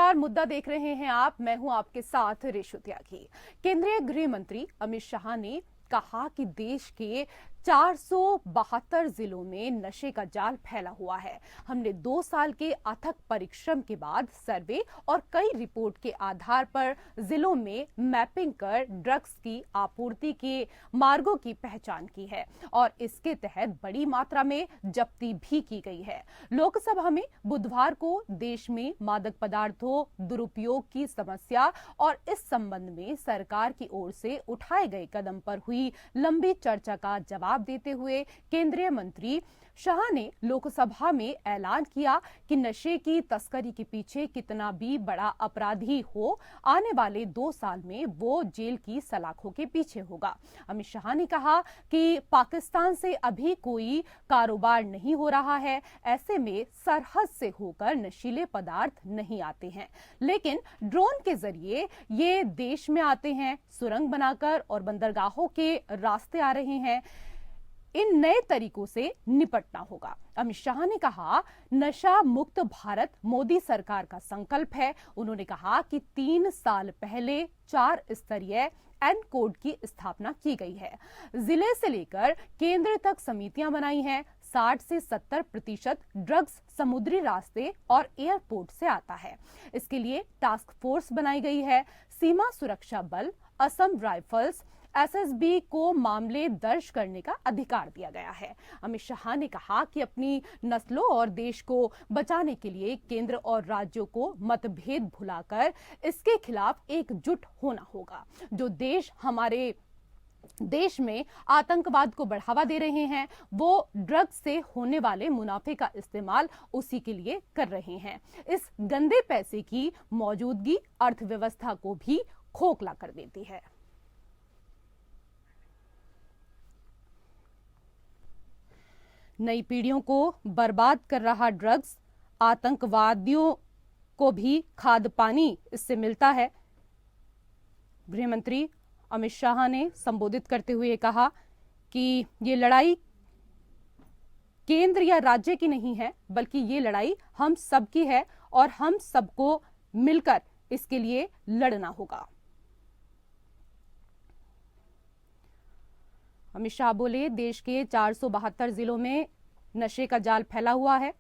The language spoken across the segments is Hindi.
नमस्कार, मुद्दा देख रहे हैं आप। मैं हूं आपके साथ रेशु त्यागी। केंद्रीय गृह मंत्री अमित शाह ने कहा कि देश के 472 जिलों में नशे का जाल फैला हुआ है। हमने 2 साल के अथक परिश्रम के बाद सर्वे और कई रिपोर्ट के आधार पर जिलों में मैपिंग कर ड्रग्स की आपूर्ति के मार्गों की पहचान की है और इसके तहत बड़ी मात्रा में जब्ती भी की गई है। लोकसभा में बुधवार को देश में मादक पदार्थों दुरुपयोग की समस्या और इस संबंध में सरकार की ओर से उठाए गए कदम पर हुई लंबी चर्चा का जवाब देते हुए केंद्रीय मंत्री शाह ने लोकसभा में ऐलान किया कि नशे की तस्करी के पीछे कितना भी बड़ा अपराधी हो, आने वाले 2 साल में वो जेल की सलाखों के पीछे होगा। अमित शाह ने कहा कि पाकिस्तान से अभी कोई कारोबार नहीं हो रहा है, ऐसे में सरहद से होकर नशीले पदार्थ नहीं आते हैं, लेकिन ड्रोन के जरिए ये देश में आते हैं, सुरंग बनाकर और बंदरगाहों के रास्ते आ रहे हैं। इन नए तरीकों से निपटना होगा। अमित शाह ने कहा, नशा मुक्त भारत मोदी सरकार का संकल्प है। उन्होंने कहा कि 3 साल पहले 4 स्तरीय एन कोड की स्थापना की गई है। जिले से लेकर केंद्र तक समितियां बनाई हैं। 60 से 70% ड्रग्स समुद्री रास्ते और एयरपोर्ट से आता है। इसके लिए टास्क फोर्स बनाई गई है। सीमा सुरक्षा बल, असम राइफल्स, एसएसबी को मामले दर्ज करने का अधिकार दिया गया है। अमित शाह ने कहा कि अपनी नस्लों और देश को बचाने के लिए केंद्र और राज्यों को मतभेद भुलाकर इसके खिलाफ एकजुट होना होगा। जो देश हमारे देश में आतंकवाद को बढ़ावा दे रहे हैं, वो ड्रग्स से होने वाले मुनाफे का इस्तेमाल उसी के लिए कर रहे हैं। इस गंदे पैसे की मौजूदगी अर्थव्यवस्था को भी खोखला कर देती है। नई पीढ़ियों को बर्बाद कर रहा ड्रग्स, आतंकवादियों को भी खाद पानी इससे मिलता है। गृह मंत्री अमित शाह ने संबोधित करते हुए कहा कि ये लड़ाई केंद्र या राज्य की नहीं है, बल्कि ये लड़ाई हम सबकी है और हम सबको मिलकर इसके लिए लड़ना होगा। अमित शाह बोले, देश के 472 जिलों में नशे का जाल फैला हुआ है,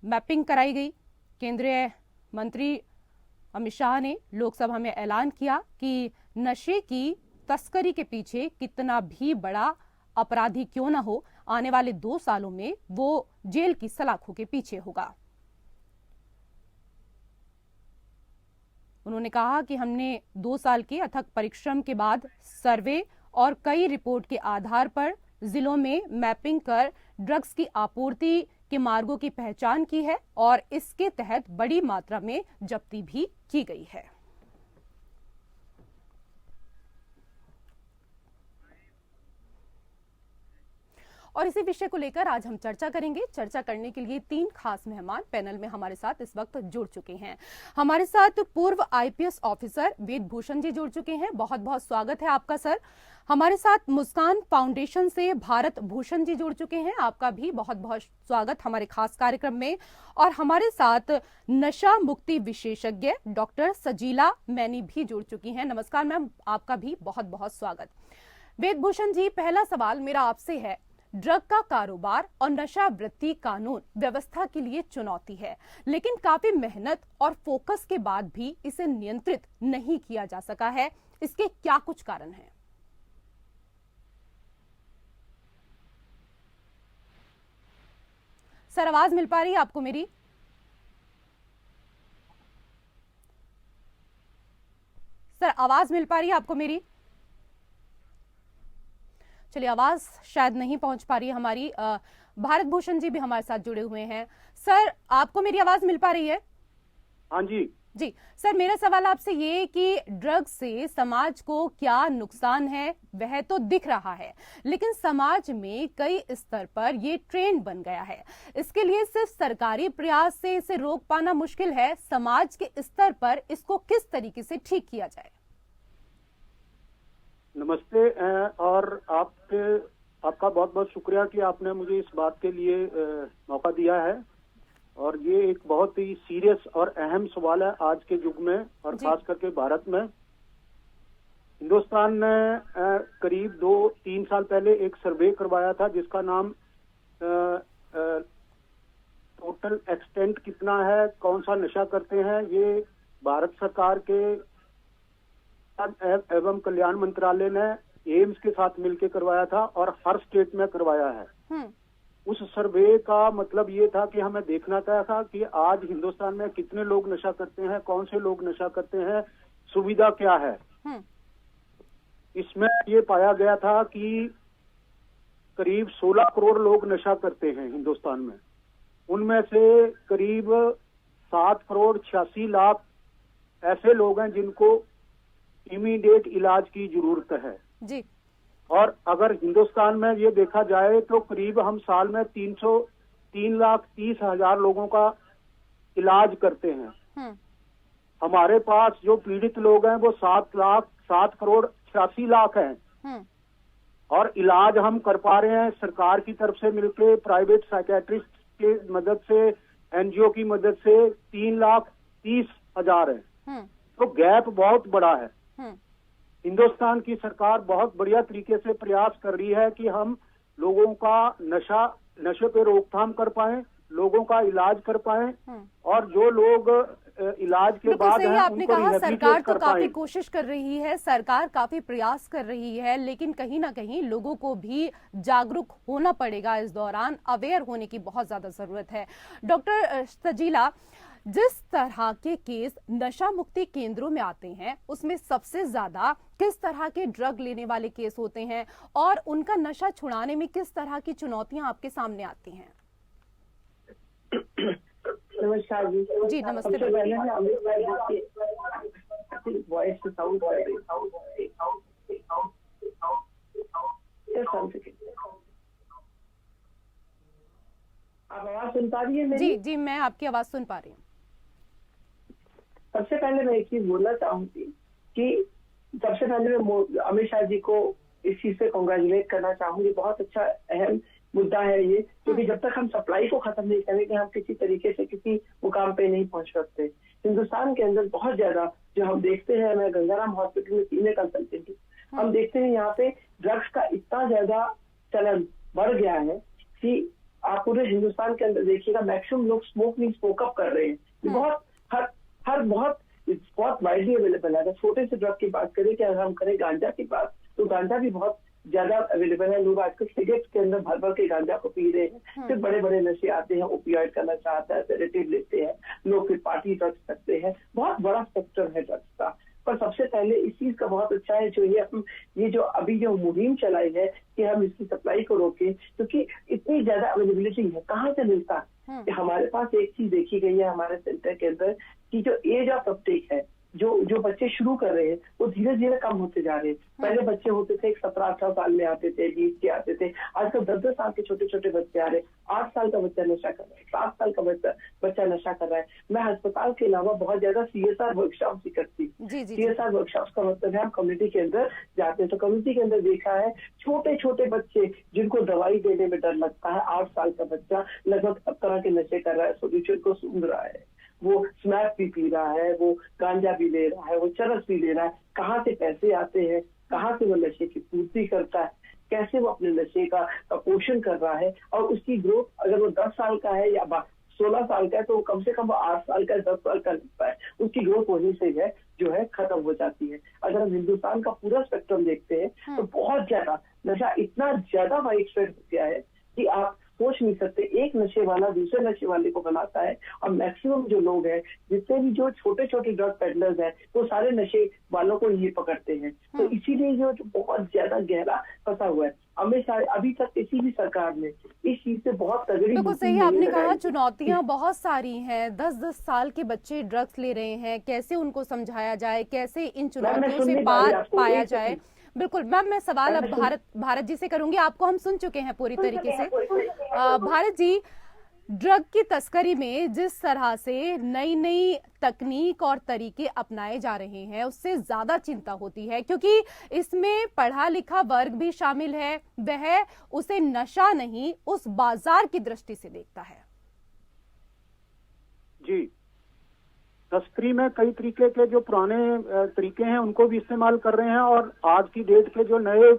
मैपिंग कराई गई। केंद्रीय मंत्री अमित शाह ने लोकसभा में ऐलान किया कि नशे की तस्करी के पीछे कितना भी बड़ा अपराधी क्यों ना हो, आने वाले 2 सालों में वो जेल की सलाखों के पीछे होगा। उन्होंने कहा कि हमने 2 साल के अथक परिश्रम के बाद सर्वे और कई रिपोर्ट के आधार पर जिलों में मैपिंग कर ड्रग्स की आपूर्ति के मार्गों की पहचान की है और इसके तहत बड़ी मात्रा में जब्ती भी की गई है। और इसी विषय को लेकर आज हम चर्चा करेंगे। चर्चा करने के लिए 3 खास मेहमान पैनल में हमारे साथ इस वक्त जुड़ चुके हैं। हमारे साथ पूर्व आईपीएस ऑफिसर वेद भूषण जी जुड़ चुके हैं। बहुत बहुत स्वागत है आपका सर। हमारे साथ मुस्कान फाउंडेशन से भारत भूषण जी जुड़ चुके हैं। आपका भी बहुत बहुत स्वागत हमारे खास कार्यक्रम में। और हमारे साथ नशा मुक्ति विशेषज्ञ डॉक्टर सजीला मैनी भी जुड़ चुकी हैं। नमस्कार मैम, आपका भी बहुत बहुत स्वागत। वेद भूषण जी, पहला सवाल मेरा आपसे है, ड्रग का कारोबार और नशा वृत्ति कानून व्यवस्था के लिए चुनौती है, लेकिन काफी मेहनत और फोकस के बाद भी इसे नियंत्रित नहीं किया जा सका है। इसके क्या कुछ कारण हैं? सर, आवाज मिल पा रही है आपको मेरी? सर, आवाज मिल पा रही है आपको मेरी? चलिए, आवाज शायद नहीं पहुंच पा रही है हमारी। भारत भूषण जी भी हमारे साथ जुड़े हुए हैं। सर, आपको मेरी आवाज मिल पा रही है? हाँ जी जी सर, मेरा सवाल आपसे ये कि ड्रग्स से समाज को क्या नुकसान है वह तो दिख रहा है, लेकिन समाज में कई स्तर पर ये ट्रेंड बन गया है। इसके लिए सिर्फ सरकारी प्रयास से इसे रोक पाना मुश्किल है। समाज के स्तर पर इसको किस तरीके से ठीक किया जाए? नमस्ते। और आपका बहुत बहुत शुक्रिया कि आपने मुझे इस बात के लिए मौका दिया है। और ये एक बहुत ही सीरियस और अहम सवाल है आज के युग में, और जी। खास करके भारत में। हिंदुस्तान ने करीब 2-3 साल पहले एक सर्वे करवाया था जिसका नाम टोटल एक्सटेंट कितना है, कौन सा नशा करते हैं, ये भारत सरकार के एवं कल्याण मंत्रालय ने एम्स के साथ मिलकर करवाया था और हर स्टेट में करवाया है। उस सर्वे का मतलब ये था कि हमें देखना था कि आज हिंदुस्तान में कितने लोग नशा करते हैं, कौन से लोग नशा करते हैं, सुविधा क्या है। इसमें ये पाया गया था कि करीब 16 करोड़ लोग नशा करते हैं हिंदुस्तान में। उनमें से करीब 7 करोड़ 86 लाख ऐसे लोग हैं जिनको इमीडिएट इलाज की जरूरत है जी। और अगर हिंदुस्तान में ये देखा जाए तो करीब हम साल में 3,30,000 लोगों का इलाज करते हैं। हमारे पास जो पीड़ित लोग हैं वो 7 करोड़ 86 लाख हैं और इलाज हम कर पा रहे हैं सरकार की तरफ से मिलके, प्राइवेट साइकेट्रिस्ट की मदद से, एनजीओ की मदद से 3,30,000 है। तो गैप बहुत बड़ा है। हिंदुस्तान की सरकार बहुत बढ़िया तरीके से प्रयास कर रही है कि हम लोगों का नशे पे रोकथाम कर पाएं, लोगों का इलाज कर पाएं और जो लोग इलाज के बाद सही हैं आपने उनको कहा, सरकार तो काफी पाएं। कोशिश कर रही है, सरकार काफी प्रयास कर रही है, लेकिन कहीं ना कहीं लोगों को भी जागरूक होना पड़ेगा। इस दौरान अवेयर होने की बहुत ज्यादा जरूरत है। डॉक्टर सजीला, जिस तरह के केस नशा मुक्ति केंद्रों में आते हैं उसमें सबसे ज्यादा किस तरह के ड्रग लेने वाले केस होते हैं और उनका नशा छुड़ाने में किस तरह की चुनौतियां आपके सामने आती हैं? नमस्कार जी। जी नमस्ते। सबसे पहले मैं अमित भाई की वॉइस से साउंड कर रही हूं। आप आवाज सुन पा रही है मेरी? जी जी, मैं आपकी आवाज सुन पा रही हूँ। सबसे पहले मैं एक चीज बोलना चाहूंगी कि सबसे पहले मैं अमित शाह जी को इस चीज से कॉन्ग्रेचुलेट करना चाहूंगी। बहुत अच्छा अहम मुद्दा है ये, क्योंकि जब तक हम सप्लाई को खत्म नहीं करेंगे हम किसी तरीके से किसी मुकाम पे नहीं पहुंच सकते। हिंदुस्तान के अंदर बहुत ज्यादा जो हम देखते हैं, मैं गंगाराम हॉस्पिटल में सीनियर कंसल्टेंट हूँ, हम देखते हैं यहाँ पे ड्रग्स का इतना ज्यादा चलन बढ़ गया है कि आप पूरे हिंदुस्तान के अंदर देखिएगा मैक्सिमम लोग स्मोकअप कर रहे हैं। बहुत बहुत वाइडली अवेलेबल है। अगर छोटे से ड्रग की बात करें कि अगर हम करें गांजा की बात, तो गांजा भी बहुत ज्यादा अवेलेबल है। लोग आजकल सिगरेट के अंदर भर भर के गांजा को पी रहे हैं। फिर बड़े बड़े नशे आते हैं, ओपियाइड का नशा आता है, सेडेटिव लेते हैं लोग, फिर पार्टी ड्रग्स करते हैं। बहुत बड़ा स्पेक्ट्रम है ड्रग्स का। पर सबसे पहले इस चीज का बहुत अच्छा है जो ये जो अभी जो मुहिम चलाई है कि हम इसकी सप्लाई को रोकें, क्योंकि इतनी ज्यादा अवेलेबिलिटी है, कहाँ से मिलता है। कि हमारे पास एक चीज देखी गई है हमारे सेंटर के अंदर कि जो एज ऑफ अपटेक है, जो बच्चे शुरू कर रहे हैं वो धीरे धीरे कम होते जा रहे हैं। पहले बच्चे होते थे 17-18 साल में आते थे, 20 के आते थे, आजकल 10-10 साल के छोटे छोटे बच्चे आ रहे हैं। 8 साल का बच्चा नशा कर रहा है, 7 साल का बच्चा नशा कर रहा है। मैं अस्पताल के अलावा बहुत ज्यादा CSR वर्कशॉप भी करती हूँ। CSR वर्कशॉप का मतलब है हम कम्युनिटी के अंदर जाते हैं। तो कम्युनिटी के अंदर देखा है छोटे छोटे बच्चे जिनको दवाई देने में डर लगता है। 8 साल का बच्चा लगभग सब तरह के नशे कर रहा है, सोल्यूशन को सूंघ रहा है, वो स्मैक भी पी रहा है, वो गांजा भी ले रहा है, वो चरस भी ले रहा है। कहाँ से पैसे आते हैं, कहाँ से वो नशे की पूर्ति करता है, कैसे वो अपने नशे का पोषण कर रहा है, और उसकी ग्रोथ अगर वो 10 साल का है या 16 साल का है तो कम से कम 8 साल का 10 साल का लगता है, उसकी ग्रोथ वहीं से है जो है खत्म हो जाती है। अगर हम हिंदुस्तान का पूरा स्पेक्ट्रम देखते हैं तो बहुत ज्यादा नशा इतना ज्यादा वाइड स्प्रेड हो गया है कि आप सोच नहीं सकते। एक नशे वाला दूसरे नशे वाले को बनाता है, और मैक्सिमम जो लोग हैं, जितने भी जो छोटे छोटे ड्रग पेडलर्स हैं, वो सारे नशे वालों को ये पकड़ते हैं। तो इसीलिए जो बहुत ज्यादा गहरा फंसा हुआ है। हमेशा अभी तक किसी भी सरकार ने इस चीज से बहुत तगड़ी, बिल्कुल सही आपने कहा, चुनौतियां बहुत सारी हैं। 10-10 साल के बच्चे ड्रग्स ले रहे हैं, कैसे उनको समझाया जाए, कैसे इन चुनौतियों से पार पाया जाए। बिल्कुल मैम, मैं सवाल अब भारत जी से करूंगी। आपको हम सुन चुके हैं पूरी तरीके से। भारत जी, ड्रग की तस्करी में जिस तरह से नई नई तकनीक और तरीके अपनाए जा रहे हैं उससे ज्यादा चिंता होती है, क्योंकि इसमें पढ़ा लिखा वर्ग भी शामिल है। वह उसे नशा नहीं, उस बाजार की दृष्टि से देखता है। जी, तस्करी में कई तरीके के जो पुराने तरीके हैं उनको भी इस्तेमाल कर रहे हैं, और आज की डेट के जो नए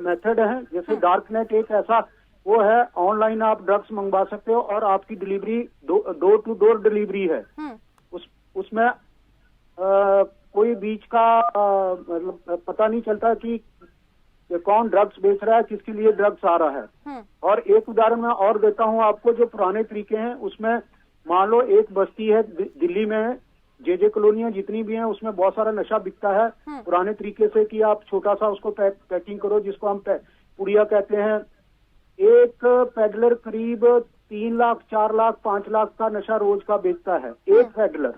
मेथड हैं, जैसे डार्क नेट एक ऐसा वो है, ऑनलाइन आप ड्रग्स मंगवा सकते हो और आपकी delivery door to door delivery है। उसमें कोई बीच का मतलब पता नहीं चलता कि कौन ड्रग्स बेच रहा है, किसके लिए ड्रग्स आ रहा है। और एक उदाहरण मैं और देता हूं आपको, जो पुराने तरीके हैं उसमें मान लो एक बस्ती है दिल्ली में, जे कॉलोनियां जितनी भी हैं उसमें बहुत सारा नशा बिकता है पुराने तरीके से, कि आप छोटा सा उसको पैकिंग करो, जिसको हम पुड़िया कहते हैं। एक पेडलर करीब 3 लाख 4 लाख 5 लाख का नशा रोज का बेचता है, एक पेडलर।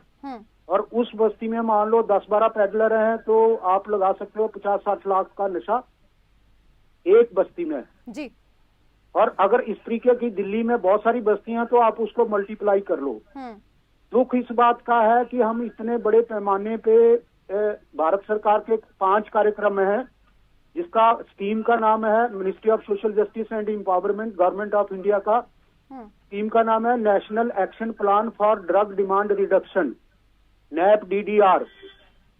और उस बस्ती में मान लो 10-12 पेडलर हैं, तो आप लगा सकते हो 50-60 लाख का नशा एक बस्ती में जी। और अगर इस तरीके की दिल्ली में बहुत सारी बस्तियां, तो आप उसको मल्टीप्लाई कर लो। दुख इस बात का है कि हम इतने बड़े पैमाने पे भारत सरकार के 5 कार्यक्रम हैं, जिसका स्कीम का नाम है ministry of social justice and empowerment, government of India का। स्कीम का नाम है national action plan for drug demand reduction, nap DDR।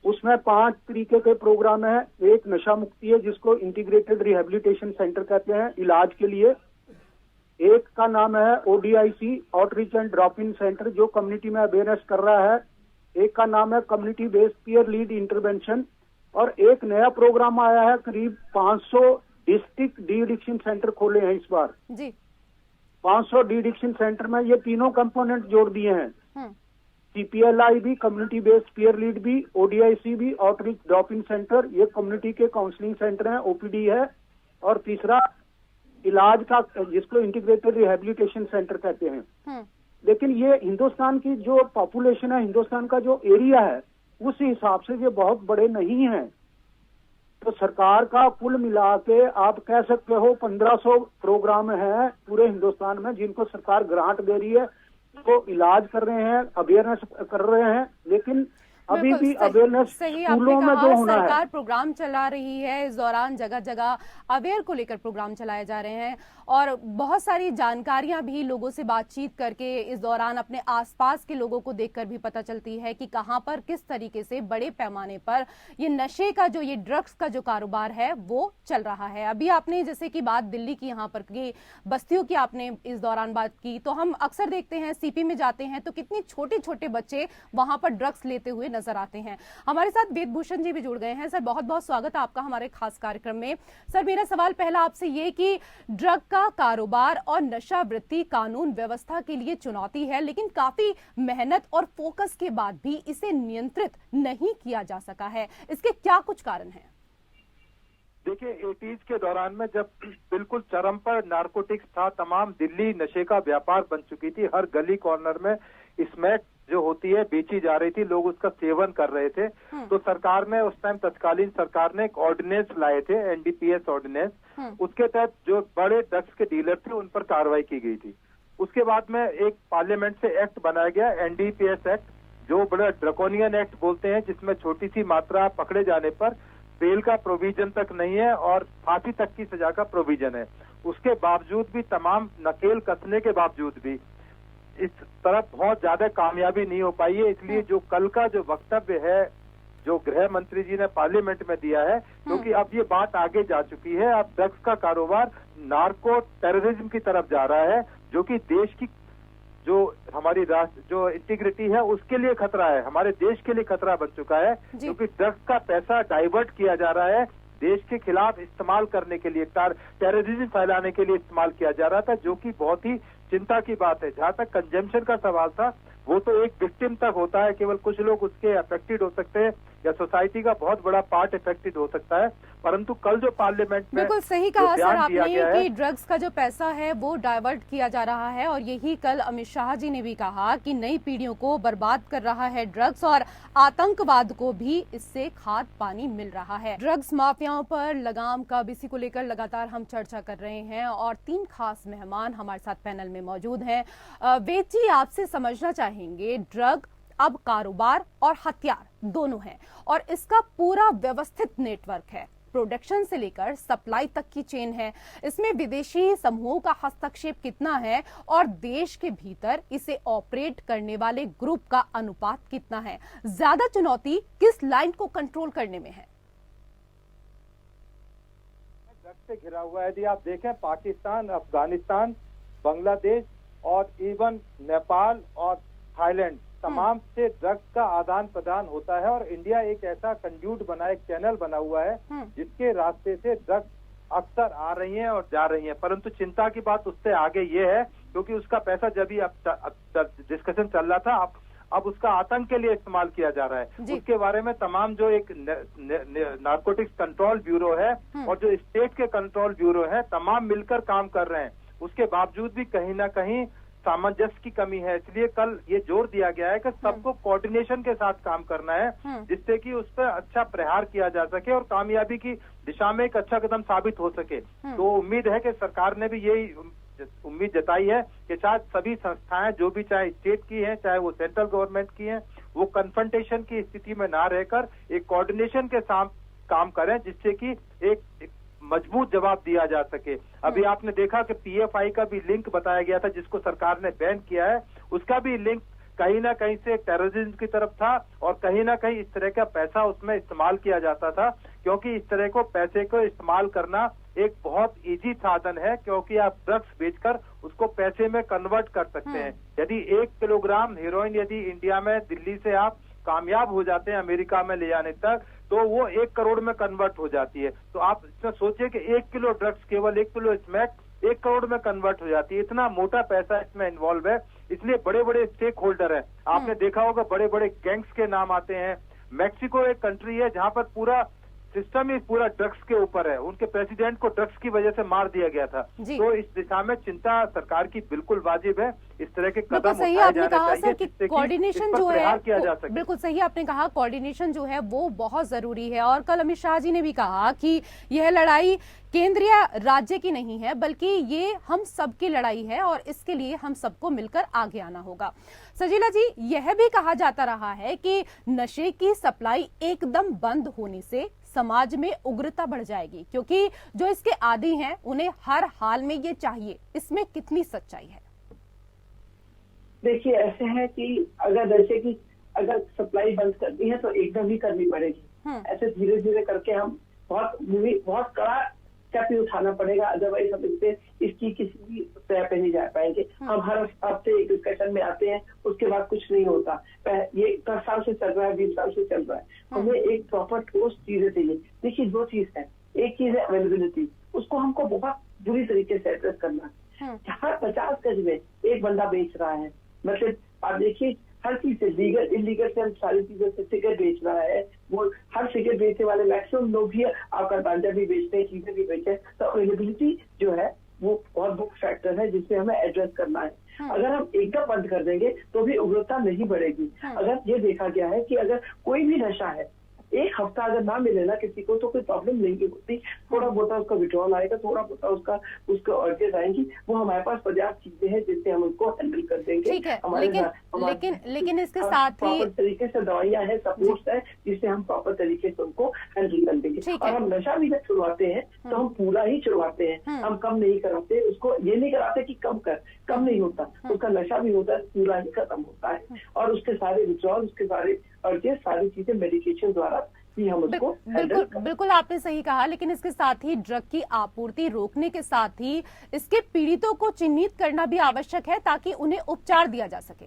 उसमें 5 तरीके के प्रोग्राम है। एक नशा मुक्ति है, जिसको इंटीग्रेटेड रिहेबिलिटेशन सेंटर कहते हैं इलाज के लिए। एक का नाम है ODIC, outreach and drop in centre, जो कम्युनिटी में अवेयरनेस कर रहा है। एक का नाम है community based peer lead intervention. और एक नया प्रोग्राम आया है, करीब 500 डिस्ट्रिक्ट डी एडिक्शन सेंटर खोले हैं इस बार जी। 500 डी एडिक्शन सेंटर में ये तीनों कंपोनेंट जोड़ दिए हैं, CPLI भी, कम्युनिटी बेस्ड पीयर लीड भी, ODIC भी, आउटरीच ड्रॉप इन सेंटर, ये कम्युनिटी के काउंसलिंग सेंटर हैं, OPD है। और तीसरा इलाज का, जिसको इंटीग्रेटेड रिहेबिलिटेशन सेंटर कहते हैं। लेकिन ये हिंदुस्तान की जो पॉपुलेशन है, हिंदुस्तान का जो एरिया है, उस हिसाब से ये बहुत बड़े नहीं हैं। तो सरकार का कुल मिला के आप कह सकते हो 1500 प्रोग्राम है पूरे हिंदुस्तान में, जिनको सरकार ग्रांट दे रही है, तो इलाज कर रहे हैं, अवेयरनेस कर रहे हैं। लेकिन अभी भी अवेयरनेस स्कूलों में जो होना है, सरकार प्रोग्राम चला रही है, इस दौरान जगह जगह अवेयर को लेकर प्रोग्राम चलाए जा रहे हैं, और बहुत सारी जानकारियां भी लोगों से बातचीत करके इस दौरान अपने आसपास के लोगों को देखकर भी पता चलती है कि कहां पर किस तरीके से बड़े पैमाने पर ये नशे का जो, ये ड्रग्स का जो कारोबार है वो चल रहा है। अभी आपने जैसे कि बात दिल्ली की, यहाँ पर की बस्तियों की आपने इस दौरान बात की, तो हम अक्सर देखते हैं CP में जाते हैं तो कितने छोटे छोटे बच्चे वहां पर ड्रग्स लेते हुए नजर आते हैं। हमारे साथ वेदभूषण जी भी जुड़ गए हैं। सर, बहुत बहुत स्वागत है आपका हमारे खास कार्यक्रम में। सर, मेरा सवाल पहला आपसे ये कि ड्रग का कारोबार और नशा वृत्ति कानून व्यवस्था के लिए चुनौती है, लेकिन काफी मेहनत और फोकस के बाद भी इसे नियंत्रित नहीं किया जा सका है। इसके क्या कुछ कारण हैं? देखिए, 80s के दौरान में जब बिल्कुल चरम पर नारकोटिक्स था, तमाम दिल्ली नशे का व्यापार बन चुकी थी, हर गली कॉर्नर में स्मैक जो होती है बेची जा रही थी, लोग उसका सेवन कर रहे थे। तो सरकार ने उस टाइम, तत्कालीन सरकार ने एक ऑर्डिनेंस लाए थे, NDPS ऑर्डिनेंस। उसके तहत जो बड़े ड्रग्स के डीलर थे उन पर कार्रवाई की गई थी। उसके बाद में एक पार्लियामेंट से एक्ट बनाया गया, NDPS एक्ट, जो बड़ा ड्रकोनियन एक्ट बोलते हैं, जिसमें छोटी सी मात्रा पकड़े जाने पर बेल का प्रोविजन तक नहीं है और फांसी तक की सजा का प्रोविजन है। उसके बावजूद भी, तमाम नकेल कसने के बावजूद भी इस तरफ बहुत ज्यादा कामयाबी नहीं हो पाई है। इसलिए जो कल का जो वक्तव्य है, जो गृह मंत्री जी ने पार्लियामेंट में दिया है, क्योंकि अब ये बात आगे जा चुकी है, अब ड्रग्स का कारोबार नार्को टेररिज्म की तरफ जा रहा है, जो कि देश की जो हमारी राष्ट्र जो इंटीग्रिटी है उसके लिए खतरा है, हमारे देश के लिए खतरा बन चुका है, क्योंकि ड्रग्स का पैसा डाइवर्ट किया जा रहा है, देश के खिलाफ इस्तेमाल करने के लिए, टेररिज्म फैलाने के लिए इस्तेमाल किया जा रहा था, जो कि बहुत ही चिंता की बात है। जहां तक कंजम्पशन का सवाल था, वो तो एक विक्टिम तक होता है, केवल कुछ लोग उसके अफेक्टेड हो सकते हैं या सोसाइटी का बहुत बड़ा पार्ट अफेक्टेड हो सकता है। परंतु कल जो पार्लियामेंट में बिल्कुल सही कहा सर आपने कि ड्रग्स का जो पैसा है वो डाइवर्ट किया जा रहा है, और यही कल अमित शाह जी ने भी कहा कि नई पीढ़ियों को बर्बाद कर रहा है ड्रग्स, और आतंकवाद को भी इससे खाद पानी मिल रहा है। ड्रग्स माफियाओं पर लगाम कब, इसी को लेकर लगातार हम चर्चा कर रहे हैं, और 3 खास मेहमान हमारे साथ पैनल में मौजूद हैं। वेद जी, आपसे समझना चाहेंगे, ड्रग अब कारोबार और हथियार दोनों हैं, और इसका पूरा व्यवस्थित नेटवर्क है, प्रोडक्शन से लेकर सप्लाई तक की चेन है। इसमें विदेशी समूहों का हस्तक्षेप कितना है और देश के भीतर इसे ऑपरेट करने वाले ग्रुप का अनुपात कितना है? ज्यादा चुनौती किस लाइन को कंट्रोल करने में है? ड्रग्स से घिरा हुआ है। यदि आप देखें, पाकिस्तान, अफगानिस्तान, बांग्लादेश और इवन नेपाल और थाईलैंड, तमाम से ड्रग्स का आदान प्रदान होता है। और इंडिया एक ऐसा कंड्यूट बना, एक चैनल बना हुआ है जिसके रास्ते से ड्रग्स अक्सर आ रही हैं और जा रही हैं। परंतु चिंता की बात उससे आगे ये है, क्योंकि उसका पैसा जब भी डिस्कशन चल रहा था, अब उसका आतंक के लिए इस्तेमाल किया जा रहा है। उसके बारे में तमाम जो एक नारकोटिक्स कंट्रोल ब्यूरो है और जो स्टेट के कंट्रोल ब्यूरो है, तमाम मिलकर काम कर रहे हैं। उसके बावजूद भी कहीं ना कहीं सामंजस्य की कमी है। इसलिए कल ये जोर दिया गया है कि सबको कोऑर्डिनेशन के साथ काम करना है, जिससे कि उस पर अच्छा प्रहार किया जा सके और कामयाबी की दिशा में एक अच्छा कदम साबित हो सके। तो उम्मीद है कि सरकार ने भी यही उम्मीद जताई है कि शायद सभी संस्थाएं, जो भी चाहे स्टेट की हैं, चाहे वो सेंट्रल गवर्नमेंट की हैं, वो कन्फ्रंटेशन की स्थिति में ना रहकर एक कोऑर्डिनेशन के साथ काम करें, जिससे कि एक मजबूत जवाब दिया जा सके। अभी आपने देखा कि पीएफआई का भी लिंक बताया गया था, जिसको सरकार ने बैन किया है। उसका भी लिंक कहीं ना कहीं से टेररिज्म की तरफ था और कहीं ना कहीं इस तरह का पैसा उसमें इस्तेमाल किया जाता था, क्योंकि इस तरह को पैसे को इस्तेमाल करना एक बहुत इजी साधन है, क्योंकि आप ड्रग्स बेचकर उसको पैसे में कन्वर्ट कर सकते हैं। यदि 1 किलोग्राम हेरोइन यदि इंडिया में, दिल्ली से आप कामयाब हो जाते हैं अमेरिका में ले जाने तक, तो वो 1 करोड़ में कन्वर्ट हो जाती है। तो आप इसमें सोचिए कि 1 किलो ड्रग्स, केवल 1 किलो स्मैक 1 करोड़ में कन्वर्ट हो जाती है। इतना मोटा पैसा इसमें इन्वॉल्व है, इसलिए बड़े बड़े स्टेक होल्डर हैं। आपने देखा होगा बड़े बड़े गैंग्स के नाम आते हैं। मैक्सिको एक कंट्री है जहां पर पूरा सिस्टम ही पूरा ड्रग्स के ऊपर है। उनके प्रेसिडेंट को ड्रग्स की वजह से मार दिया गया था। तो इस दिशा में चिंता सरकार की बिल्कुल वाजिब है। इस तरह के कदम सही उठाए आपने जाने कहा चाहिए, सर कि जिससे कि कोऑर्डिनेशन इस पर जो है प्रहार किया जा सके। बिल्कुल सही आपने कहा, कोऑर्डिनेशन जो है वो बहुत जरूरी है। और कल अमित शाह जी ने भी कहा कि यह लड़ाई केंद्रीय राज्य की नहीं है, बल्कि ये हम सबकी लड़ाई है और इसके लिए हम सबको मिलकर आगे आना होगा। सजीला जी, यह भी कहा जाता रहा है कि नशे की सप्लाई एकदम बंद होने से समाज में उग्रता बढ़ जाएगी, क्योंकि जो इसके आदी हैं उन्हें हर हाल में ये चाहिए। इसमें कितनी सच्चाई है? देखिए, ऐसे है कि अगर सप्लाई बंद करनी है तो एकदम ही करनी पड़ेगी। ऐसे धीरे धीरे करके हम बहुत कड़ा स्टेप ही उठाना पड़ेगा, अदरवाइज हम इसकी किसी भी तय पे नहीं जा पाएंगे। हम हर हफ्ते एक डिस्कशन में आते हैं, उसके बाद कुछ नहीं होता। ये 10 साल से चल रहा है, 20 साल से चल रहा है। हमें एक प्रॉपर ठोस चीजें चाहिए। देखिए, 2 चीज है। एक चीज है अवेलेबिलिटी, उसको हमको बहुत बुरी तरीके से एड्रेस करना है। हर 50 गज में एक बंदा बेच रहा है। मतलब आप देखिए, हर चीज से लीगल इलीगल से हम सारी चीजों से सिगरेट बेच रहा है। वो हर सिगरेट बेचने वाले मैक्सिमम लोग भी आपका गांजा भी बेचते हैं, चीजें भी बेचते हैं। तो अवेलेबिलिटी जो है वो बहुत बड़ा फैक्टर है, जिससे हमें एड्रेस करना है। अगर हम एकदम बंद कर देंगे तो भी उग्रता नहीं बढ़ेगी। अगर ये देखा गया है कि अगर कोई भी नशा है, एक हफ्ता अगर ना मिले ना किसी को, तो कोई प्रॉब्लम नहीं होती। थोड़ा बहुत उसका विड्रॉल आएगा, थोड़ा बहुत उसका अर्जेस आएंगी। वो हमारे पास पर्याप्त चीजें हैं जिससे हम उसको हैंडल कर देंगे। ठीक है, लेकिन इसके साथ ही प्रॉपर तरीके से दवाइयां हैं, सपोर्ट है, जिससे हम प्रॉपर तरीके से उनको हैंडल कर देंगे। और हम नशा भी जब छुड़वाते हैं तो हम पूरा ही छुड़वाते हैं, हम कम नहीं कराते उसको। ये नहीं कराते कि कम नहीं होता, उसका नशा भी होता है, पूरा ही खत्म होता है। और उसके सारे विड्रॉल, उसके सारे और ये सारी चीजें मेडिकेशन द्वारा भी हम उसको बिल्कुल आपने सही कहा। लेकिन इसके साथ ही ड्रग की आपूर्ति रोकने के साथ ही इसके पीड़ितों को चिन्हित करना भी आवश्यक है, ताकि उन्हें उपचार दिया जा सके।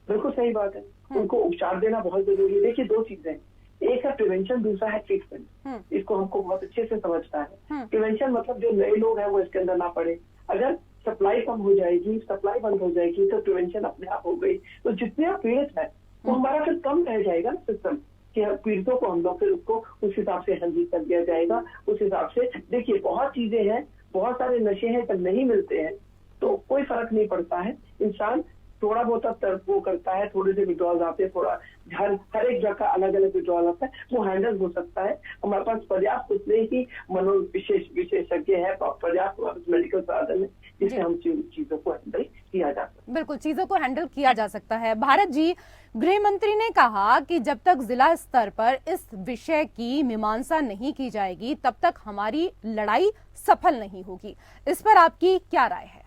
बिल्कुल सही बात है, उनको उपचार देना बहुत जरूरी है। देखिए, 2 चीजें, एक है प्रिवेंशन, दूसरा है ट्रीटमेंट। इसको हमको बहुत अच्छे से समझना है। प्रिवेंशन मतलब जो नए लोग हैं वो इसके अंदर ना पड़े। अगर सप्लाई कम हो जाएगी, सप्लाई बंद हो जाएगी, तो प्रिवेंशन अपने आप हो गई। तो जितने पीड़ित है वो हमारा फिर कम रह जाएगा ना सिस्टम, कि पीड़ितों को हम लोग फिर उसको उस हिसाब से हैंडल कर दिया जाएगा। उस हिसाब से देखिए, बहुत चीजें हैं, बहुत सारे नशे हैं, जब नहीं मिलते हैं तो कोई फर्क नहीं पड़ता है। इंसान थोड़ा बहुत वो करता है, थोड़े से विड्रॉल आते हैं, थोड़ा हर एक जगह का अलग अलग विड्रॉल आता है, वो हैंडल हो सकता है। हमारे पास पर्याप्त उतने ही विशेषज्ञ है, पर्याप्त मेडिकल साधन है, जिससे हम चीजों को हैंडल किया जा सकता है। बिल्कुल, चीजों को हैंडल किया जा सकता है। भारत जी, गृह मंत्री ने कहा कि जब तक जिला स्तर पर इस विषय की मीमांसा नहीं की जाएगी तब तक हमारी लड़ाई सफल नहीं होगी। इस पर आपकी क्या राय है?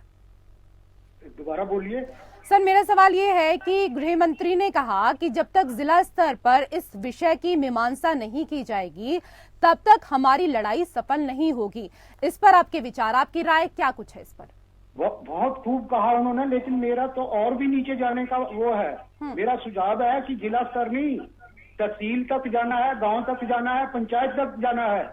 दोबारा बोलिए सर, मेरा सवाल ये है कि गृह मंत्री ने कहा कि जब तक जिला स्तर पर इस विषय की मीमांसा नहीं की जाएगी तब तक हमारी लड़ाई सफल नहीं होगी। इस पर आपके विचार, आपकी राय क्या कुछ है इस पर? बहुत खूब कहा उन्होंने, लेकिन मेरा तो और भी नीचे जाने का वो है। मेरा सुझाव है कि जिला स्तर नहीं, तहसील तक जाना है, गांव तक जाना है, पंचायत तक जाना है।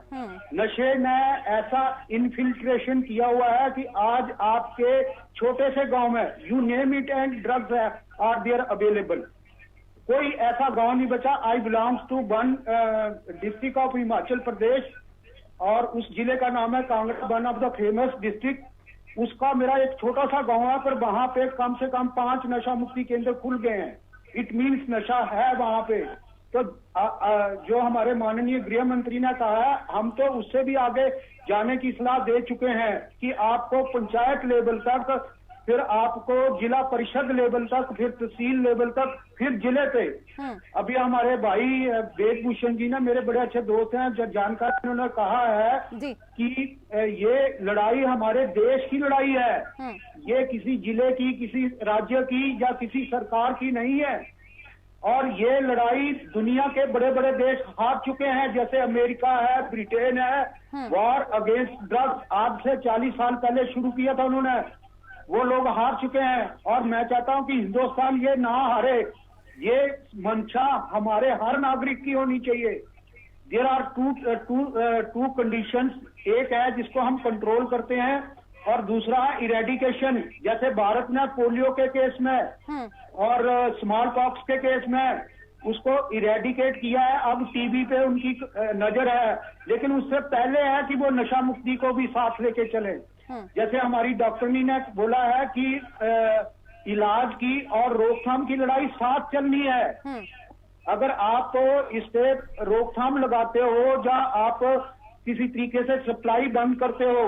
नशे ने ऐसा इन्फिल्ट्रेशन किया हुआ है कि आज आपके छोटे से गांव में you name it and drugs are there available. कोई ऐसा गांव नहीं बचा। I belongs to one district of Himachal Pradesh और उस जिले का नाम है Kangra, one of the famous district. उसका मेरा एक छोटा सा गांव है, पर वहां पे कम से कम 5 नशा मुक्ति केंद्र खुल गए हैं। इट मीन्स नशा है वहां पे। तो जो हमारे माननीय गृह मंत्री ने कहा है, हम तो उससे भी आगे जाने की सलाह दे चुके हैं कि आपको पंचायत लेवल तक, फिर आपको जिला परिषद लेवल तक, फिर तहसील लेवल तक, फिर जिले पे। अभी हमारे भाई वेदभूषण जी ने, मेरे बड़े अच्छे दोस्त हैं, जो जानकार, उन्होंने कहा है कि ये लड़ाई हमारे देश की लड़ाई है। ये किसी जिले की, किसी राज्य की या किसी सरकार की नहीं है। और ये लड़ाई दुनिया के बड़े बड़े देश हार चुके हैं, जैसे अमेरिका है, ब्रिटेन है। वॉर अगेंस्ट ड्रग्स आज से 40 साल पहले शुरू किया था उन्होंने, वो लोग हार चुके हैं। और मैं चाहता हूं कि हिंदुस्तान ये ना हारे। ये मंशा हमारे हर नागरिक की होनी चाहिए। There are two conditions. एक है जिसको हम कंट्रोल करते हैं और दूसरा है इरेडिकेशन। जैसे भारत ने पोलियो के केस में और स्मॉल पॉक्स के केस में उसको इरेडिकेट किया है। अब टीबी पे उनकी नजर है, लेकिन उससे पहले है कि वो नशा मुक्ति को भी साथ लेके चले। जैसे हमारी डॉक्टरनी ने बोला है कि इलाज की और रोकथाम की लड़ाई साथ चलनी है। अगर आप तो इस पे रोकथाम लगाते हो या आप किसी तरीके से सप्लाई बंद करते हो,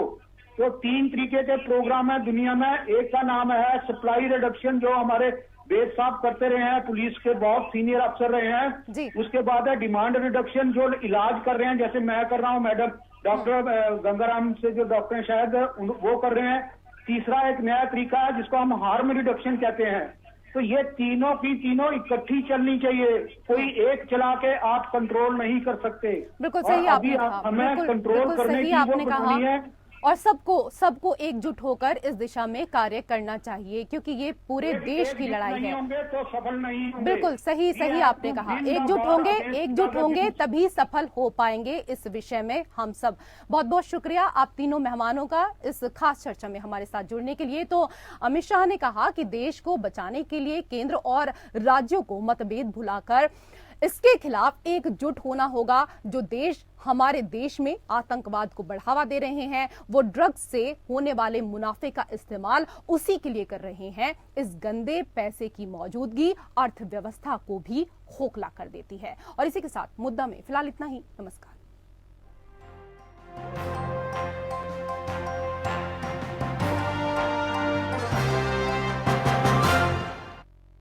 तो 3 तरीके के प्रोग्राम है दुनिया में। एक का नाम है सप्लाई रिडक्शन, जो हमारे वेद साहब करते रहे हैं, पुलिस के बहुत सीनियर अफसर रहे हैं। उसके बाद है डिमांड रिडक्शन, जो इलाज कर रहे हैं, जैसे मैं कर रहा हूं, मैडम डॉक्टर गंगाराम से जो डॉक्टर हैं शायद वो कर रहे हैं। तीसरा एक नया तरीका है जिसको हम हार्म रिडक्शन कहते हैं। तो ये तीनों की तीनों इकट्ठी चलनी चाहिए। कोई एक चला के आप कंट्रोल नहीं कर सकते। बिल्कुल सही आपने कहा, हमें कंट्रोल करने की वो करनी है। और सबको एकजुट होकर इस दिशा में कार्य करना चाहिए, क्योंकि ये पूरे देश की लड़ाई है। तो सफल नहीं होंगे। बिल्कुल सही आपने कहा। एकजुट होंगे तभी सफल हो पाएंगे इस विषय में हम सब। बहुत बहुत शुक्रिया आप तीनों मेहमानों का इस खास चर्चा में हमारे साथ जुड़ने के लिए। तो अमित शाह ने कहा कि देश को बचाने के लिए केंद्र और राज्यों को मतभेद भुलाकर इसके खिलाफ एकजुट होना होगा। जो देश हमारे देश में आतंकवाद को बढ़ावा दे रहे हैं, वो ड्रग्स से होने वाले मुनाफे का इस्तेमाल उसी के लिए कर रहे हैं। इस गंदे पैसे की मौजूदगी अर्थव्यवस्था को भी खोखला कर देती है। और इसी के साथ मुद्दा में फिलहाल इतना ही। नमस्कार।